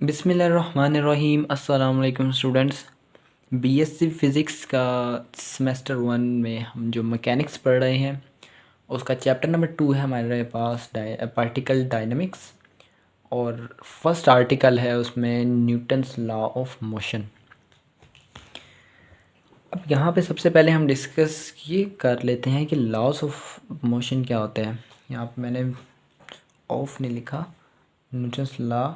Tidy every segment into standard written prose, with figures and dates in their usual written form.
बिस्मिल्लाहिर्रहमानिर्रहीम। अस्सलाम वालेकुम स्टूडेंट्स। बीएससी फ़िज़िक्स का सेमेस्टर 1 में हम जो मैकेनिक्स पढ़ रहे हैं उसका चैप्टर नंबर 2 है हमारे पास पार्टिकल डायनामिक्स। और फर्स्ट आर्टिकल है उसमें न्यूटन्स लॉ ऑफ मोशन। अब यहाँ पे सबसे पहले हम डिस्कस ये कर लेते हैं कि लॉस ऑफ मोशन क्या होते हैं। यहाँ पे मैंने ऑफ नहीं लिखा, न्यूटन्स लॉ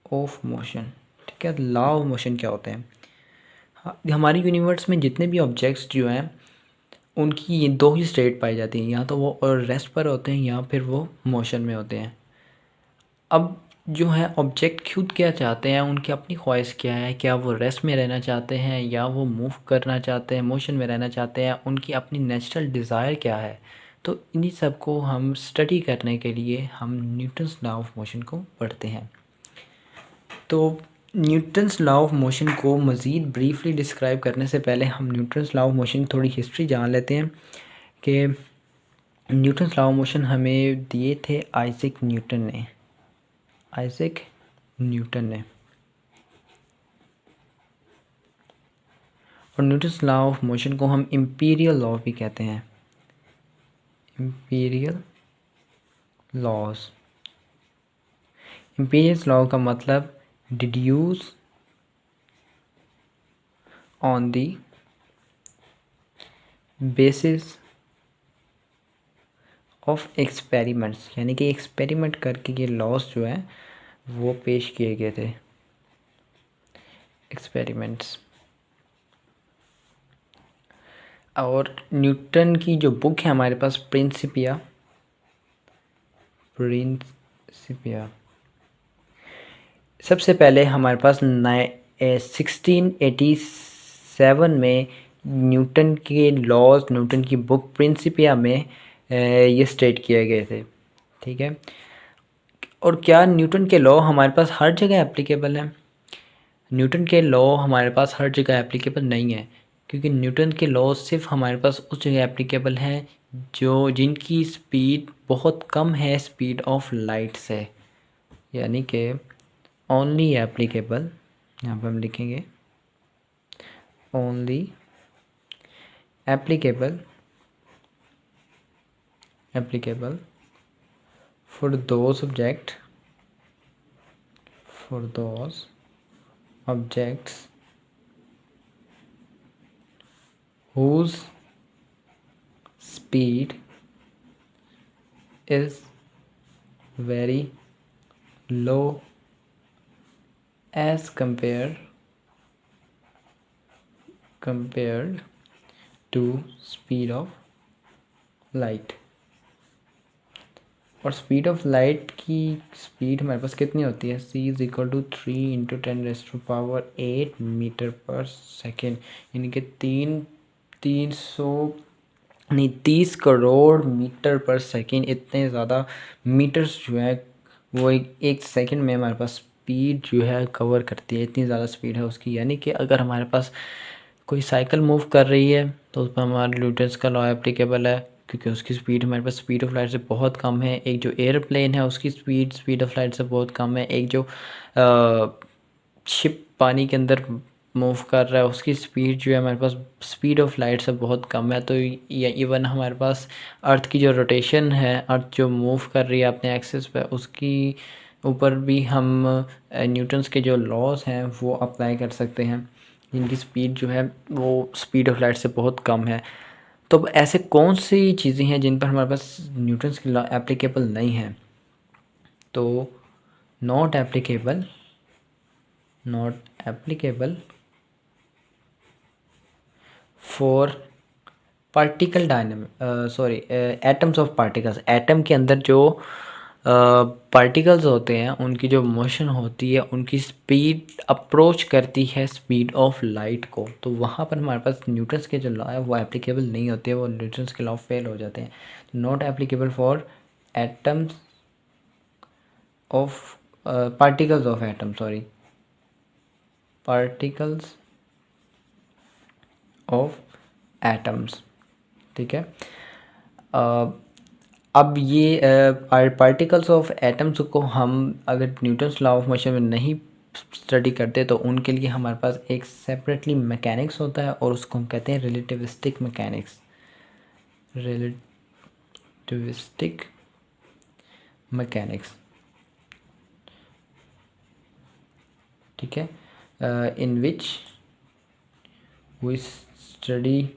ऑफ मोशन। ठीक है, लॉ ऑफ मोशन क्या होते हैं। हाँ, हमारी यूनिवर्स में जितने भी ऑब्जेक्ट्स जो हैं उनकी ये दो ही स्टेट पाई जाती हैं, या तो वो और रेस्ट पर होते हैं या फिर वो मोशन में होते हैं। अब जो है ऑब्जेक्ट खुद क्या चाहते हैं, उनकी अपनी ख्वाहिश क्या है, क्या वो रेस्ट में रहना चाहते हैं या वो मूव करना चाहते हैं, मोशन में रहना चाहते हैं, उनकी अपनी नेचुरल डिज़ायर क्या है। तो इन्हीं सब को हम स्टडी करने के लिए हम न्यूटन्स लॉ ऑफ मोशन को पढ़ते हैं। तो न्यूटन्स लॉ ऑफ मोशन को मज़ीद ब्रीफली डिस्क्राइब करने से पहले हम न्यूटन्स लॉ ऑफ मोशन की थोड़ी हिस्ट्री जान लेते हैं कि न्यूटन्स लॉ ऑफ मोशन हमें दिए थे आइज़ैक न्यूटन ने। आइज़ैक न्यूटन ने। और न्यूटन्स लॉ ऑफ मोशन को हम इम्पीरियल लॉ भी कहते हैं। Imperial laws. इम्पीरियल लॉ का मतलब deduce on the basis of experiments, यानी कि एक्सपेरिमेंट करके ये लॉस जो है वो पेश किए गए थे। एक्सपेरिमेंट्स। और न्यूटन की जो बुक है हमारे पास, प्रिंसिपिया। प्रिंसिपिया सबसे पहले हमारे पास 1687 में न्यूटन के लॉज, न्यूटन की बुक प्रिंसिपिया में ये स्टेट किए गए थे। ठीक है। और क्या न्यूटन के लॉ हमारे पास हर जगह एप्लीकेबल हैं? न्यूटन के लॉ हमारे पास हर जगह एप्लीकेबल नहीं है, क्योंकि न्यूटन के लॉ सिर्फ हमारे पास उस जगह एप्लीकेबल हैं जो जिनकी स्पीड बहुत कम है स्पीड ऑफ लाइट से। यानी कि ओनली एप्लीकेबल, यहाँ पर हम लिखेंगे only applicable applicable for those object, for those objects whose speed is very low as compared to speed of light। और स्पीड ऑफ लाइट की स्पीड हमारे पास कितनी होती है? c is equal to 3 × 10⁻⁸ metre per second, यानी कि 30 crore metre per second. इतने ज़्यादा मीटर्स जो है वो एक सेकेंड में हमारे पास स्पीड जो है कवर करती है। इतनी ज़्यादा स्पीड है उसकी। यानी कि अगर हमारे पास कोई साइकिल मूव कर रही है तो उस पर हमारा न्यूटन्स का लॉ एप्लीकेबल है, क्योंकि उसकी स्पीड हमारे पास स्पीड ऑफ लाइट से बहुत कम है। एक जो एयरप्लेन है उसकी स्पीड ऑफ लाइट से बहुत कम है। एक जो शिप पानी के अंदर मूव कर रहा है उसकी स्पीड जो है हमारे पास स्पीड ऑफ लाइट से बहुत कम है। तो ये इवन हमारे पास अर्थ की जो रोटेशन है, अर्थ जो मूव कर रही है अपने एक्सिस पे, उसकी ऊपर भी हम न्यूटन्स के जो लॉज हैं वो अप्लाई कर सकते हैं, जिनकी स्पीड जो है वो स्पीड ऑफ लाइट से बहुत कम है। तो अब ऐसे कौन सी चीज़ें हैं जिन पर हमारे पास न्यूटन्स की लॉ एप्लीकेबल नहीं है? तो not applicable for particle atoms of particles. Atom के अंदर जो पार्टिकल्स होते हैं उनकी जो मोशन होती है, उनकी स्पीड अप्रोच करती है स्पीड ऑफ लाइट को। तो वहाँ पर हमारे पास न्यूटन्स के जो लॉ है वो एप्लीकेबल नहीं होते हैं, वो न्यूटन्स के लॉ फेल हो जाते हैं। Not applicable for atoms of particles of atom, particles of atoms. ठीक है। अब ये पार्टिकल्स ऑफ एटम्स को हम अगर न्यूटन्स लॉ ऑफ मोशन में नहीं स्टडी करते तो उनके लिए हमारे पास एक सेपरेटली मैकेनिक्स होता है और उसको हम कहते हैं रिलेटिविस्टिक मैकेनिक्स। रिलेटिविस्टिक मैकेनिक्स, ठीक है, in which we study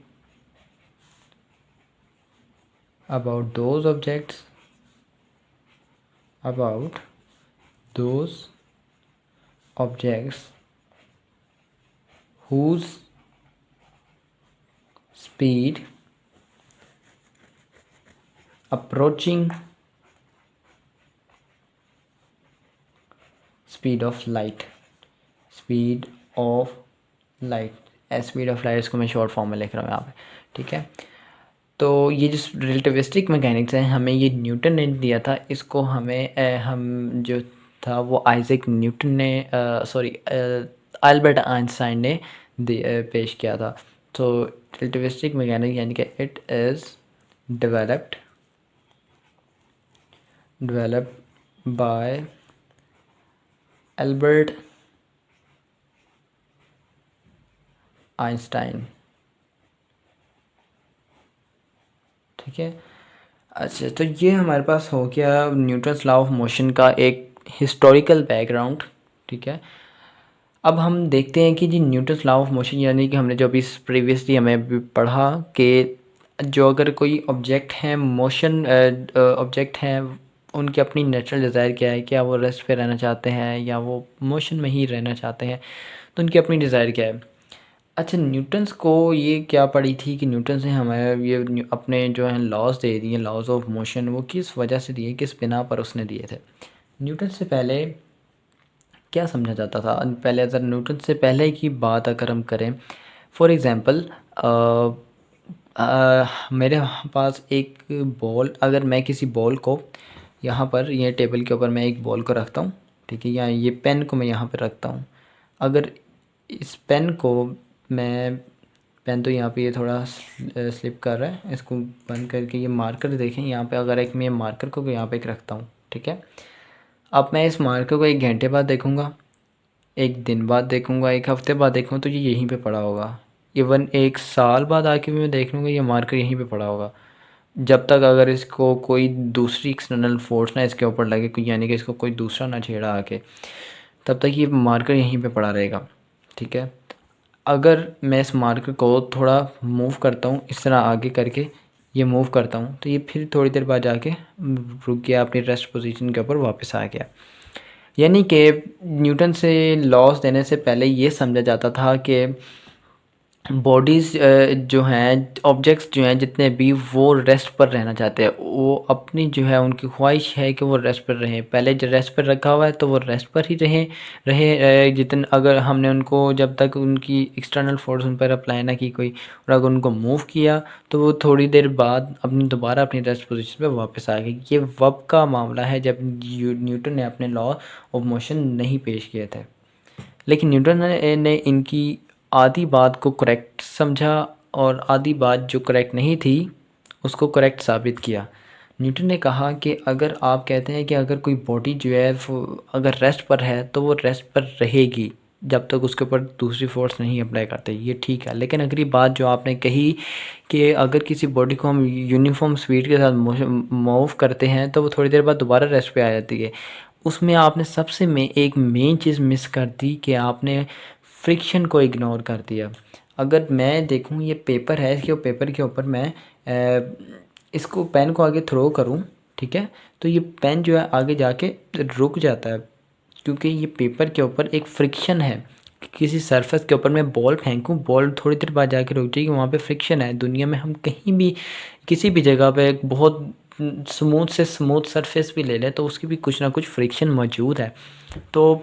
about those objects, about those objects whose speed approaching speed of light, speed of light, speed of light इसको मैं शॉर्ट फॉर्म में लिख रहा हूँ यहाँ पे, ठीक है। तो ये जो रिलेटिविस्टिक मैकेनिक्स है हमें ये न्यूटन ने दिया था, इसको हमें हम जो था वो आइजैक न्यूटन ने सॉरी अल्बर्ट आइंस्टाइन ने पेश किया था। तो रिलेटिविस्टिक मैकेनिक्स यानी कि it is developed by Albert Einstein, ठीक है। अच्छा, तो ये हमारे पास हो गया न्यूटन्स लॉ ऑफ मोशन का एक हिस्टोरिकल बैकग्राउंड, ठीक है। अब हम देखते हैं कि जी न्यूटन्स लॉ ऑफ मोशन यानी कि हमने जो अभी प्रीवियसली हमें अभी पढ़ा कि जो अगर कोई ऑब्जेक्ट है मोशन ऑब्जेक्ट हैं उनकी अपनी नेचुरल डिज़ायर क्या है, क्या वो रेस्ट पे रहना चाहते हैं या वो मोशन में ही रहना चाहते हैं, तो उनकी अपनी डिज़ायर क्या है। अच्छा, न्यूटन्स को ये क्या पड़ी थी कि न्यूटन से हमें ये अपने जो हैं लॉज दे दिए, लॉज ऑफ मोशन, वो किस वजह से दिए, किस बिना पर उसने दिए थे। न्यूटन से पहले क्या समझा जाता था, पहले अगर न्यूटन से पहले की बात अगर हम करें, फॉर एग्ज़ाम्पल मेरे पास एक बॉल, अगर मैं किसी बॉल को यहाँ पर ये टेबल के ऊपर मैं एक बॉल को रखता हूँ, ठीक है, या ये पेन को मैं यहाँ पर रखता हूँ, अगर इस पेन को मैं, पेन तो यहाँ पे ये थोड़ा स्लिप कर रहा है, इसको बंद करके ये मार्कर देखें यहाँ पे, अगर एक मैं मार्कर को यहाँ पे एक रखता हूँ, ठीक है। अब मैं इस मार्कर को 1 घंटे बाद देखूँगा, 1 दिन बाद देखूँगा, 1 हफ्ते बाद देखूँगा तो ये यहीं पे पड़ा होगा। इवन 1 साल बाद आके भी मैं देख लूँगा ये मार्कर यहीं पे पड़ा होगा, जब तक अगर इसको कोई दूसरी एक्सटर्नल फोर्स ना इसके ऊपर लगे, कोई यानी कि इसको कोई दूसरा ना छेड़ा आके, तब तक ये मार्कर यहीं पे पड़ा रहेगा, ठीक है। अगर मैं इस मार्कर को थोड़ा मूव करता हूँ, इस तरह आगे करके ये मूव करता हूँ, तो ये फिर थोड़ी देर बाद जाके रुक गया, अपनी रेस्ट पोजीशन के ऊपर वापस आ गया। यानी कि न्यूटन से लॉस देने से पहले ये समझा जाता था कि बॉडीज़ जो हैं, ऑब्जेक्ट्स जो हैं जितने भी, वो रेस्ट पर रहना चाहते हैं, वो अपनी जो है उनकी ख्वाहिश है कि वो रेस्ट पर रहें। पहले जो रेस्ट पर रखा हुआ है तो वो रेस्ट पर ही जितने, अगर हमने उनको जब तक उनकी एक्सटर्नल फोर्स उन पर अप्लाई ना की कोई, और अगर उनको मूव किया तो वो थोड़ी देर बाद दोबारा अपनी रेस्ट पोजीशन पर वापस आ गई। ये वब का मामला है जब न्यूटन ने अपने लॉ ऑफ मोशन नहीं पेश किए थे। लेकिन न्यूटन ने इनकी आधी बात को करेक्ट समझा और आधी बात जो करेक्ट नहीं थी उसको करेक्ट साबित किया। न्यूटन ने कहा कि अगर आप कहते हैं कि अगर कोई बॉडी जो है वो अगर रेस्ट पर है तो वो रेस्ट पर रहेगी जब तक उसके ऊपर दूसरी फोर्स नहीं अप्लाई करते, ये ठीक है। लेकिन अगर ये बात जो आपने कही कि अगर किसी बॉडी को हम यूनिफॉर्म स्पीड के साथ मूव करते हैं तो वो थोड़ी देर बाद दोबारा रेस्ट पे आ जाती है, उसमें आपने सबसे एक मेन चीज़ मिस कर दी कि आपने फ्रिक्शन को इग्नोर कर दिया। अगर मैं देखूँ ये पेपर है, इसके पेपर के ऊपर मैं इसको पेन को आगे थ्रो करूँ, ठीक है, तो ये पेन जो है आगे जाके रुक जाता है क्योंकि ये पेपर के ऊपर एक फ्रिक्शन है। किसी सरफेस के ऊपर मैं बॉल फेंकूँ, बॉल थोड़ी देर बाद जाके रुक जाएगी, वहाँ पे फ्रिक्शन है। दुनिया में हम कहीं भी किसी भी जगह पे बहुत स्मूथ से स्मूथ सरफेस भी ले लें तो उसकी भी कुछ ना कुछ फ्रिक्शन मौजूद है। तो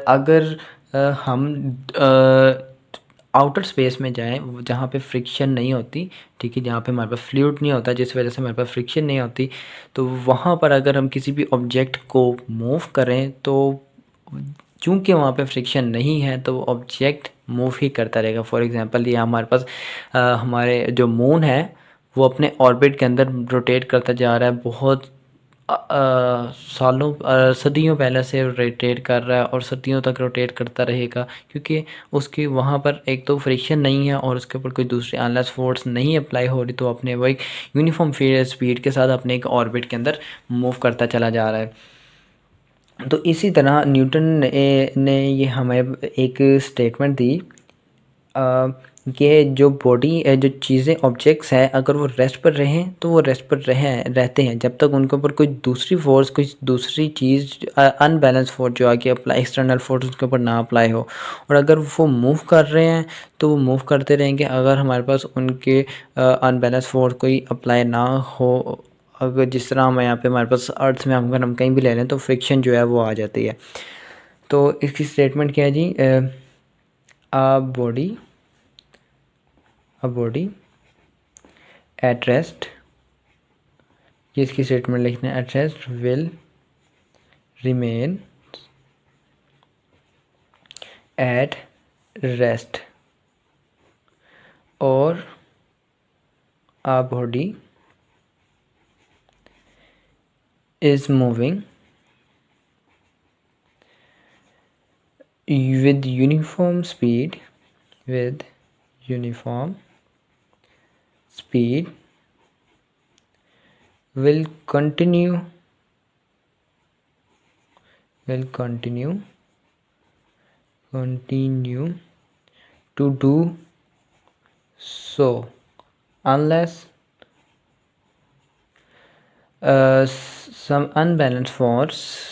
अगर हम आउटर स्पेस में जाएं जहाँ पे फ्रिक्शन नहीं होती, ठीक है, जहाँ पे हमारे पास फ्लूइड नहीं होता जिस वजह से हमारे पास फ्रिक्शन नहीं होती, तो वहाँ पर अगर हम किसी भी ऑब्जेक्ट को मूव करें तो चूँकि वहाँ पे फ्रिक्शन नहीं है तो ऑब्जेक्ट मूव ही करता रहेगा। फॉर एग्ज़ाम्पल ये हमारे पास हमारे जो मून है वो अपने ऑर्बिट के अंदर रोटेट करता जा रहा है, बहुत सालों सदियों पहले से रोटेट कर रहा है और सदियों तक रोटेट करता रहेगा, क्योंकि उसकी वहाँ पर एक तो फ्रिक्शन नहीं है और उसके ऊपर कोई दूसरी अनलेस फोर्स नहीं अप्लाई हो रही, तो अपने वो एक यूनिफॉर्म स्पीड के साथ अपने एक ऑर्बिट के अंदर मूव करता चला जा रहा है। तो इसी तरह न्यूटन ने ये हमें एक स्टेटमेंट दी कि जो बॉडी जो चीज़ें ऑब्जेक्ट्स हैं अगर वो रेस्ट पर रहें तो वो रेस्ट पर रहते हैं जब तक उनके ऊपर कोई दूसरी फोर्स, कोई दूसरी चीज़ अनबैलेंस फोर्स जो आके अप्लाई, एक्सटर्नल फोर्स उसके ऊपर ना अप्लाई हो। और अगर वो मूव कर रहे हैं तो वो मूव करते रहेंगे अगर हमारे पास उनके अनबैलेंस फोर्स कोई अप्लाई ना हो। अगर जिस तरह हम यहाँ पे हमारे पास अर्थ में अगर हम कहीं भी ले लें तो फ्रिक्शन जो है वो आ जाती है। तो इसकी स्टेटमेंट क्या है जी, अ बॉडी एट रेस्ट, ये इसकी स्टेटमेंट लिखना है, at rest will remain at rest, और a body is moving with uniform speed will continue to do so unless some unbalanced force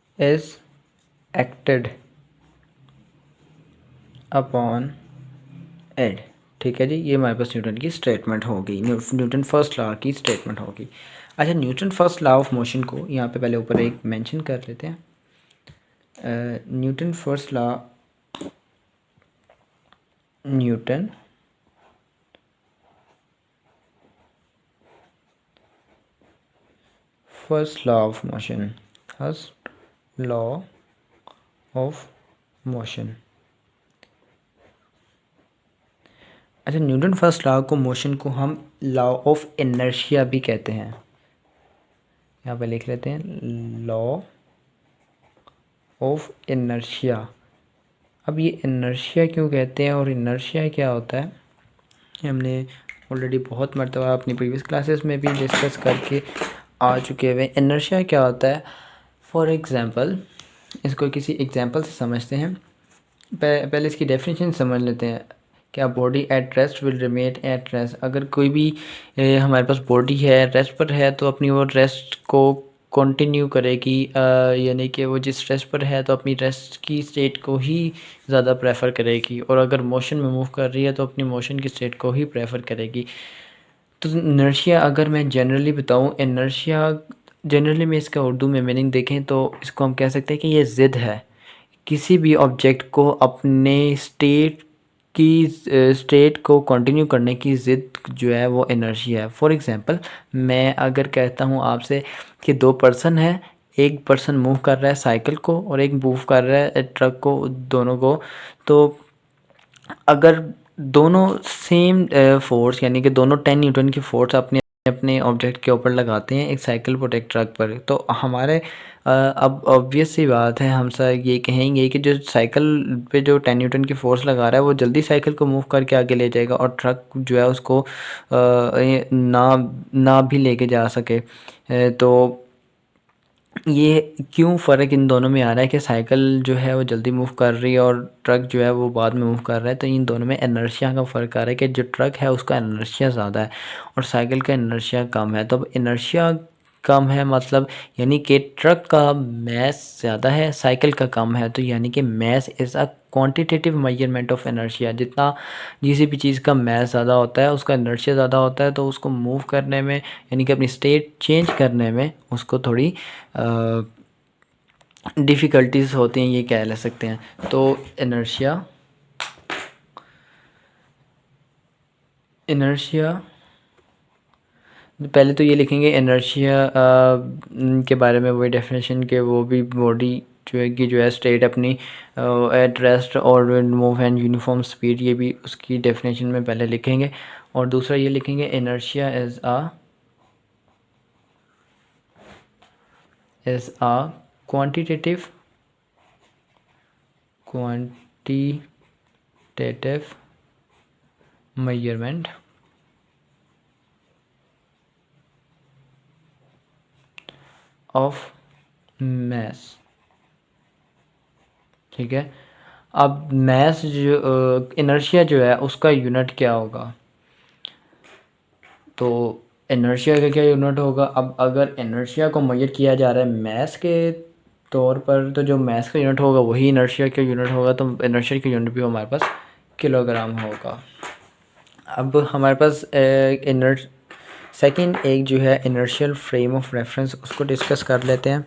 is acted upon it। ठीक है जी, ये हमारे पास Newton की स्टेटमेंट होगी, न्यूटन फर्स्ट लॉ की statement होगी। अच्छा, Newton first law of motion को यहाँ पे पहले ऊपर एक मेंशन कर लेते हैं। Newton first law of motion. अच्छा, न्यूटन फर्स्ट लॉ को मोशन को हम लॉ ऑफ इनर्शिया भी कहते हैं। यहाँ पे लिख लेते हैं लॉ ऑफ इनर्शिया। अब ये इनर्शिया क्यों कहते हैं और इनर्शिया क्या होता है, हमने ऑलरेडी बहुत मरतबा अपनी प्रीवियस क्लासेस में भी डिस्कस करके आ चुके हुए। इनर्शिया क्या होता है, फॉर एग्ज़ाम्पल इसको किसी एग्जांपल से समझते हैं। पहले इसकी डेफिनेशन समझ लेते हैं। क्या body at rest will remain at rest, अगर कोई भी हमारे पास बॉडी है रेस्ट पर है तो अपनी वो रेस्ट को कंटिन्यू करेगी, यानी कि वो जिस रेस्ट पर है तो अपनी रेस्ट की स्टेट को ही ज़्यादा प्रेफर करेगी, और अगर मोशन में मूव कर रही है तो अपनी मोशन की स्टेट को ही प्रेफर करेगी। तो इनर्शिया अगर मैं जनरली बताऊँ, इनर्शिया जनरली में इसका उर्दू में मीनिंग देखें तो इसको हम कह सकते हैं कि ये ज़िद है। किसी भी ऑब्जेक्ट को अपने स्टेट को कंटिन्यू करने की ज़िद जो है वो इनर्शिया है। फॉर एग्ज़ाम्पल, मैं अगर कहता हूँ आपसे कि दो पर्सन है, एक पर्सन मूव कर रहा है साइकिल को और एक मूव कर रहा है ट्रक को, दोनों को, तो अगर दोनों सेम फोर्स यानी कि दोनों 10 न्यूटन की फोर्स अपने अपने ऑब्जेक्ट के ऊपर लगाते हैं, एक साइकिल पर एक ट्रक पर, तो हमारे अब ऑब्वियस सी बात है, हम सब ये कहेंगे कि जो साइकिल पे जो 10 न्यूटन की फोर्स लगा रहा है वो जल्दी साइकिल को मूव करके आगे ले जाएगा, और ट्रक जो है उसको ना भी लेके जा सके। तो ये क्यों फ़र्क इन दोनों में आ रहा है कि साइकिल जो है वो जल्दी मूव कर रही है और ट्रक जो है वो बाद में मूव कर रहा है, तो इन दोनों में इनर्शिया का फ़र्क आ रहा है कि जो ट्रक है उसका इनर्शिया ज़्यादा है और साइकिल का इनर्शिया कम है। तो अब इनर्शिया कम है मतलब यानी कि ट्रक का मैस ज़्यादा है, साइकिल का कम है, तो यानी कि mass is a quantitative measurement of inertia. जितना किसी भी चीज़ का मैस ज़्यादा होता है उसका इनर्शिया ज़्यादा होता है, तो उसको मूव करने में यानी कि अपनी स्टेट चेंज करने में उसको थोड़ी डिफ़िकल्टीज होती हैं, ये कह ले सकते हैं। तो इनर्शिया पहले तो ये लिखेंगे इनर्शिया के बारे में वही डेफिनेशन के वो भी बॉडी जो है कि जो है स्टेट अपनी एट रेस्ट और मूव एंड यूनिफॉर्म स्पीड, ये भी उसकी डेफिनेशन में पहले लिखेंगे। और दूसरा ये लिखेंगे inertia is a quantitative measurement of mass। ठीक है, अब mass जो इनर्शिया जो है उसका यूनिट क्या होगा, तो इनर्शिया का क्या यूनिट होगा। अब अगर इनर्शिया को मेजर किया जा रहा है मैस के तौर पर, तो जो मैस का यूनिट होगा वही इनर्शिया का यूनिट होगा, तो इनर्शिया का यूनिट भी हमारे पास किलोग्राम होगा। अब हमारे पास सेकंड एक जो है इनर्शियल फ्रेम ऑफ रेफरेंस, उसको डिस्कस कर लेते हैं।